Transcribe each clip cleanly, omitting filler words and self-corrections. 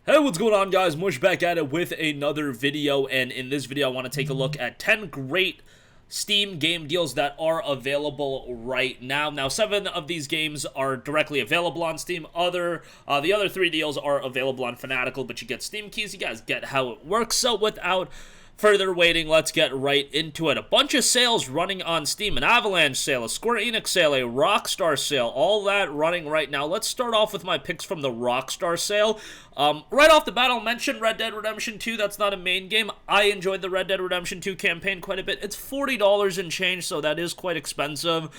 Hey, what's going on, guys? Mush back at it with another video, and in this video I want to take a look at 10 great Steam game deals that are available right now. Now, 7 of these games are directly available on Steam. The other 3 deals are available on Fanatical, but you get Steam keys. You guys get how it works. So without further waiting, let's get right into it. A bunch of sales running on Steam. An Avalanche sale, a Square Enix sale, a Rockstar sale, all that running right now. Let's start off with my picks from the Rockstar sale. Right off the bat, I'll mention Red Dead Redemption 2. That's not a main game. I enjoyed the Red Dead Redemption 2 campaign quite a bit. It's $40 and change, so that is quite expensive.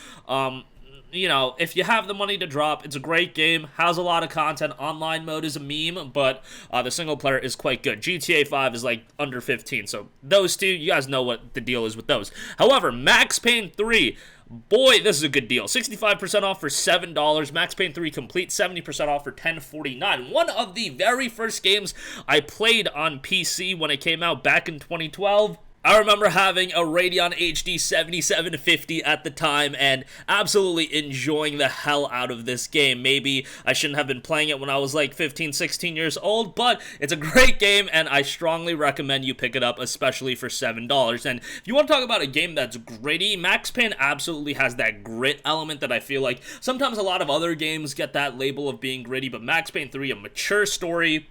You know, if you have the money to drop, it's a great game, has a lot of content. Online mode is a meme, but the single player is quite good. GTA 5 is like under 15, so those two, you guys know what the deal is with those. However, Max Payne 3, boy, this is a good deal. 65% off for $7. Max Payne 3 Complete, 70% off for $10.49. One of the very first games I played on PC when it came out back in 2012. I remember having a Radeon HD 7750 at the time and absolutely enjoying the hell out of this game. Maybe I shouldn't have been playing it when I was like 15, 16 years old, but it's a great game and I strongly recommend you pick it up, especially for $7. And if you want to talk about a game that's gritty, Max Payne absolutely has that grit element that I feel like sometimes a lot of other games get that label of being gritty, but Max Payne 3, a mature story,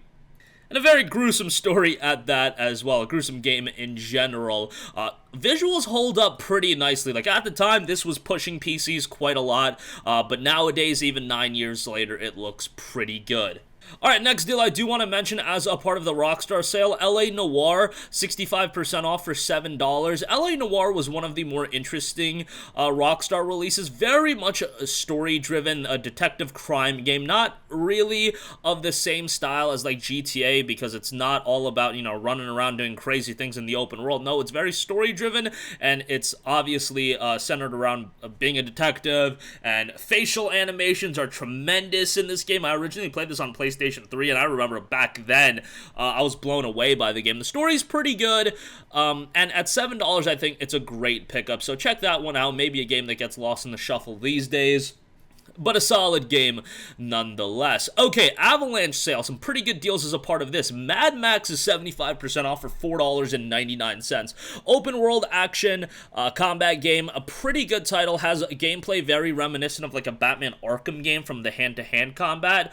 and a very gruesome story at that as well. A gruesome game in general. Visuals hold up pretty nicely. Like, at the time, this was pushing PCs quite a lot. But nowadays, even 9 years later, it looks pretty good. Alright, next deal I do want to mention as a part of the Rockstar sale, LA Noire, 65% off for $7. LA Noire was one of the more interesting Rockstar releases. Very much a story-driven detective crime game. Not really of the same style as like GTA, because it's not all about, you know, running around doing crazy things in the open world. No, it's very story-driven, and it's obviously centered around being a detective, and facial animations are tremendous in this game. I originally played this on PlayStation 3, and I remember back then I was blown away by the game. The story's pretty good, and at $7 I think it's a great pickup, so check that one out. Maybe a game that gets lost in the shuffle these days, but a solid game nonetheless. Okay, Avalanche sale, some pretty good deals as a part of this. Mad Max is 75% off for $4.99. Open world action combat game, a pretty good title, has a gameplay very reminiscent of like a Batman Arkham game from the hand-to-hand combat.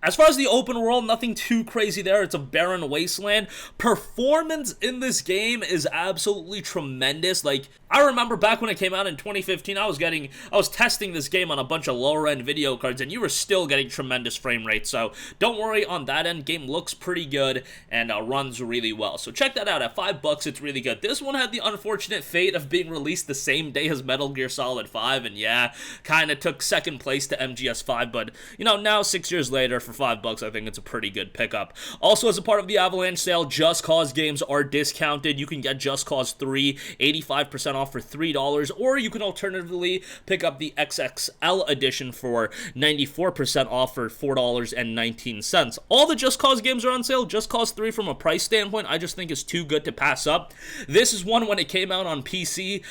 As far as the open world, nothing too crazy there. It's a barren wasteland. Performance in this game is absolutely tremendous. Like, I remember back when it came out in 2015, I was testing this game on a bunch of lower-end video cards, and you were still getting tremendous frame rates. So don't worry on that end. Game looks pretty good and runs really well. So check that out. At $5, it's really good. This one had the unfortunate fate of being released the same day as Metal Gear Solid 5, and yeah, kind of took second place to MGS5. But, you know, now 6 years later, for $5, I think it's a pretty good pickup. Also, as a part of the Avalanche sale, Just Cause games are discounted. You can get Just Cause 3, 85% off for $3, or you can alternatively pick up the XXL edition for 94% off for $4.19. All the Just Cause games are on sale. Just Cause 3, from a price standpoint, I just think is too good to pass up. This is one, when it came out on PC,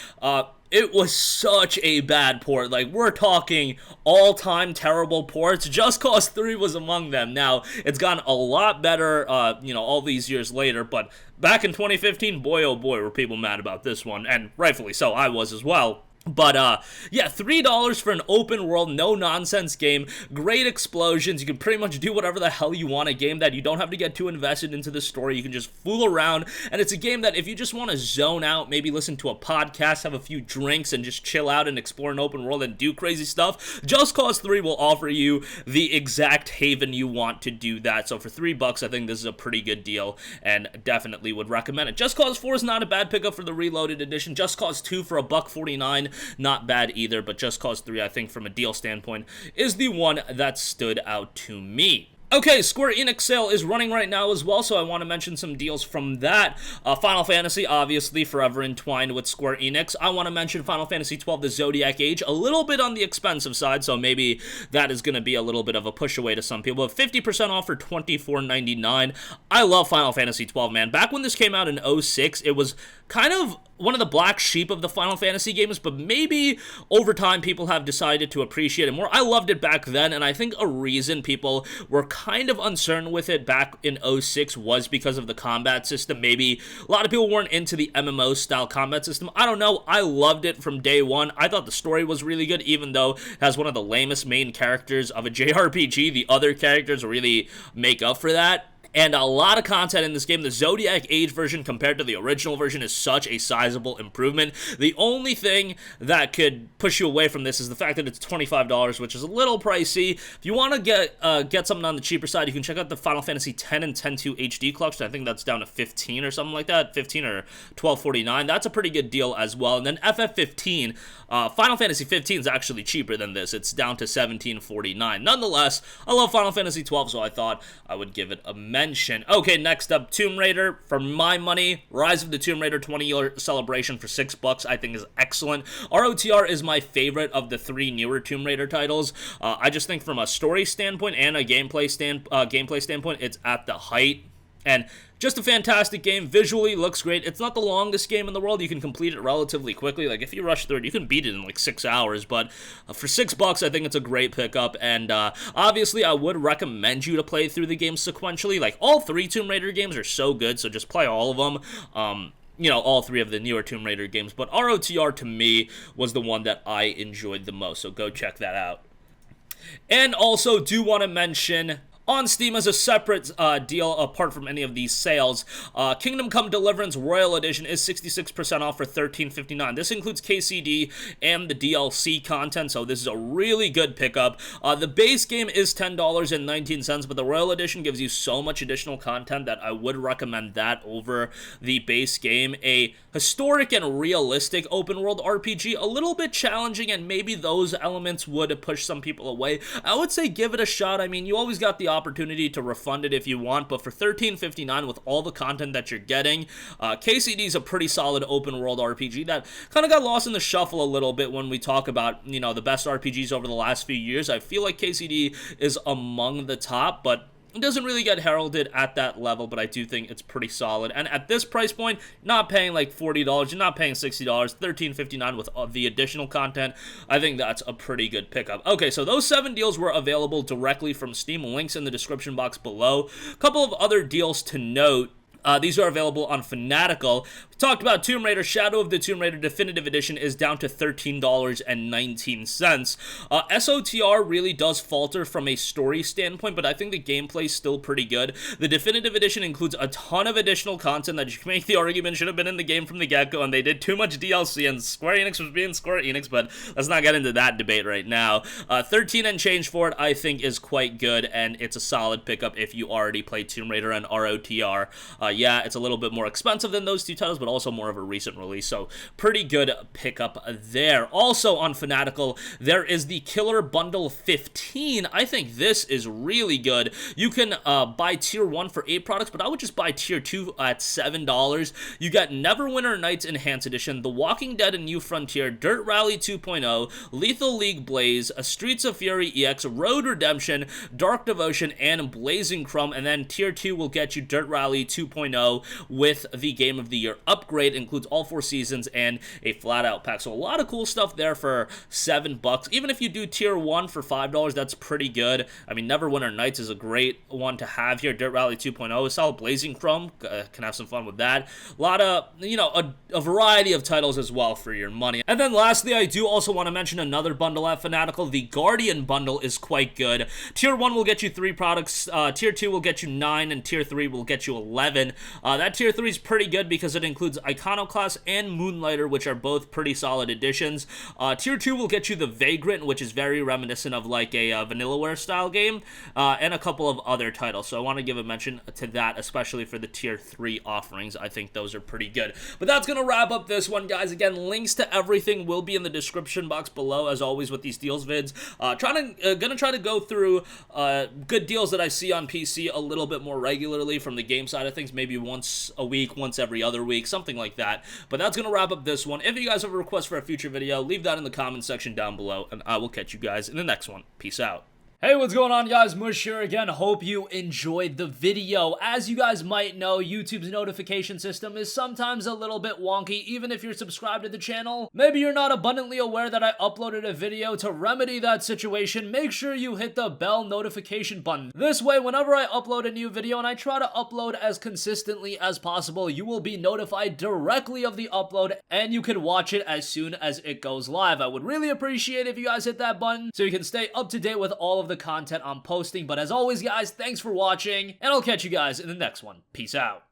it was such a bad port. Like, we're talking all-time terrible ports. Just Cause 3 was among them. Now, it's gotten a lot better, you know, all these years later, but back in 2015, boy, oh boy, were people mad about this one, and rightfully so. I was as well. But, yeah, $3 for an open-world, no-nonsense game, great explosions, you can pretty much do whatever the hell you want, a game that you don't have to get too invested into the story, you can just fool around, and it's a game that if you just want to zone out, maybe listen to a podcast, have a few drinks, and just chill out and explore an open world and do crazy stuff, Just Cause 3 will offer you the exact haven you want to do that. So for $3, I think this is a pretty good deal, and definitely would recommend it. Just Cause 4 is not a bad pickup for the Reloaded Edition. Just Cause 2 for $1.49, not bad either, but Just Cause 3, I think, from a deal standpoint, is the one that stood out to me. Okay, Square Enix sale is running right now as well, so I want to mention some deals from that. Final Fantasy, obviously, forever entwined with Square Enix. I want to mention Final Fantasy XII, the ZODIAC Age, a little bit on the expensive side, so maybe that is going to be a little bit of a push away to some people. But 50% off for $24.99. I love Final Fantasy XII, man. Back when this came out in 06, it was kind of one of the black sheep of the Final Fantasy games, but maybe over time people have decided to appreciate it more. I loved it back then, and I think a reason people were kind of uncertain with it back in 06 was because of the combat system. Maybe a lot of people weren't into the MMO style combat system. I don't know. I loved it from day one. I thought the story was really good, even though it has one of the lamest main characters of a JRPG. The other characters really make up for that. And a lot of content in this game. The ZODIAC Age version compared to the original version is such a sizable improvement. The only thing that could push you away from this is the fact that it's $25, which is a little pricey. If you want to get something on the cheaper side, you can check out the Final Fantasy X and X-2 HD collection. I think that's down to 15 or something like that, 15 or $12.49. That's a pretty good deal as well. And then FF15, Final Fantasy 15 is actually cheaper than this. It's down to $17.49. Nonetheless, I love Final Fantasy 12, so I thought I would give it a mention. Okay, next up, Tomb Raider. For my money, Rise of the Tomb Raider 20-year celebration for $6 I think is excellent. ROTR is my favorite of the 3 newer Tomb Raider titles. I just think from a story standpoint and a gameplay standpoint, it's at the height. And just a fantastic game. Visually looks great. It's not the longest game in the world. You can complete it relatively quickly. Like, if you rush through it, you can beat it in like 6 hours. But for $6, I think it's a great pickup. And obviously, I would recommend you to play through the game sequentially. Like, all 3 Tomb Raider games are so good, so just play all of them. You know, all 3 of the newer Tomb Raider games. But ROTR, to me, was the one that I enjoyed the most. So go check that out. And also, do want to mention, on Steam as a separate deal apart from any of these sales, Kingdom Come Deliverance Royal Edition is 66% off for $13.59. This includes KCD and the DLC content, so this is a really good pickup. The base game is $10.19, but the Royal Edition gives you so much additional content that I would recommend that over the base game. A historic and realistic open world RPG, a little bit challenging, and maybe those elements would push some people away. I would say give it a shot. I mean, you always got the opportunity to refund it if you want, but for $13.59 with all the content that you're getting, KCD is a pretty solid open world RPG that kind of got lost in the shuffle a little bit when we talk about, you know, the best RPGs over the last few years. I feel like KCD is among the top, but it doesn't really get heralded at that level, but I do think it's pretty solid. And at this price point, not paying like $40, you're not paying $60, $13.59 with the additional content. I think that's a pretty good pickup. Okay, so those 7 deals were available directly from Steam. Links in the description box below. A couple of other deals to note. These are available on Fanatical. We talked about Tomb Raider. Shadow of the Tomb Raider Definitive Edition is down to $13.19. SOTR really does falter from a story standpoint, but I think the gameplay is still pretty good. The Definitive Edition includes a ton of additional content that you can make the argument should have been in the game from the get-go, and they did too much DLC, and Square Enix was being Square Enix, but let's not get into that debate right now. 13 and change for it, I think, is quite good, and it's a solid pickup if you already played Tomb Raider and ROTR. Yeah, it's a little bit more expensive than those 2 titles, but also more of a recent release, so pretty good pickup there. Also on Fanatical, there is the Killer Bundle 15. I think this is really good. You can buy Tier 1 for 8 products, but I would just buy Tier 2 at $7. You got Neverwinter Nights Enhanced Edition, The Walking Dead and New Frontier, Dirt Rally 2.0, Lethal League Blaze, Streets of Fury EX, Road Redemption, Dark Devotion, and Blazing Chrome, and then Tier 2 will get you Dirt Rally 2.0 with the Game of the Year upgrade. It includes all 4 seasons and a flat-out pack. So a lot of cool stuff there for $7. Even if you do Tier 1 for $5, that's pretty good. I mean, Neverwinter Nights is a great one to have here. Dirt Rally 2.0 is solid. Blazing Chrome, can have some fun with that. A lot of, you know, a variety of titles as well for your money. And then lastly, I do also want to mention another bundle at Fanatical. The Guardian bundle is quite good. Tier 1 will get you 3 products. Tier 2 will get you 9, and Tier 3 will get you 11. That Tier 3 is pretty good because it includes Iconoclast and Moonlighter, which are both pretty solid additions. Tier 2 will get you the Vagrant, which is very reminiscent of like a Vanillaware style game, and a couple of other titles. So I want to give a mention to that, especially for the Tier 3 offerings. I think those are pretty good. But that's going to wrap up this one, guys. Again, links to everything will be in the description box below, as always with these deals vids. Gonna try to go through good deals that I see on PC a little bit more regularly from the game side of things, maybe once a week, once every other week, something like that. But that's going to wrap up this one. If you guys have a request for a future video, leave that in the comment section down below, and I will catch you guys in the next one. Peace out. Hey, what's going on, guys? Mush here again. Hope you enjoyed the video. As you guys might know, YouTube's notification system is sometimes a little bit wonky, even if you're subscribed to the channel. Maybe you're not abundantly aware that I uploaded a video. To remedy that situation, make sure you hit the bell notification button. This way, whenever I upload a new video, and I try to upload as consistently as possible, you will be notified directly of the upload, and you can watch it as soon as it goes live. I would really appreciate if you guys hit that button so you can stay up to date with all of the content I'm posting. But as always, guys, thanks for watching, and I'll catch you guys in the next one. Peace out.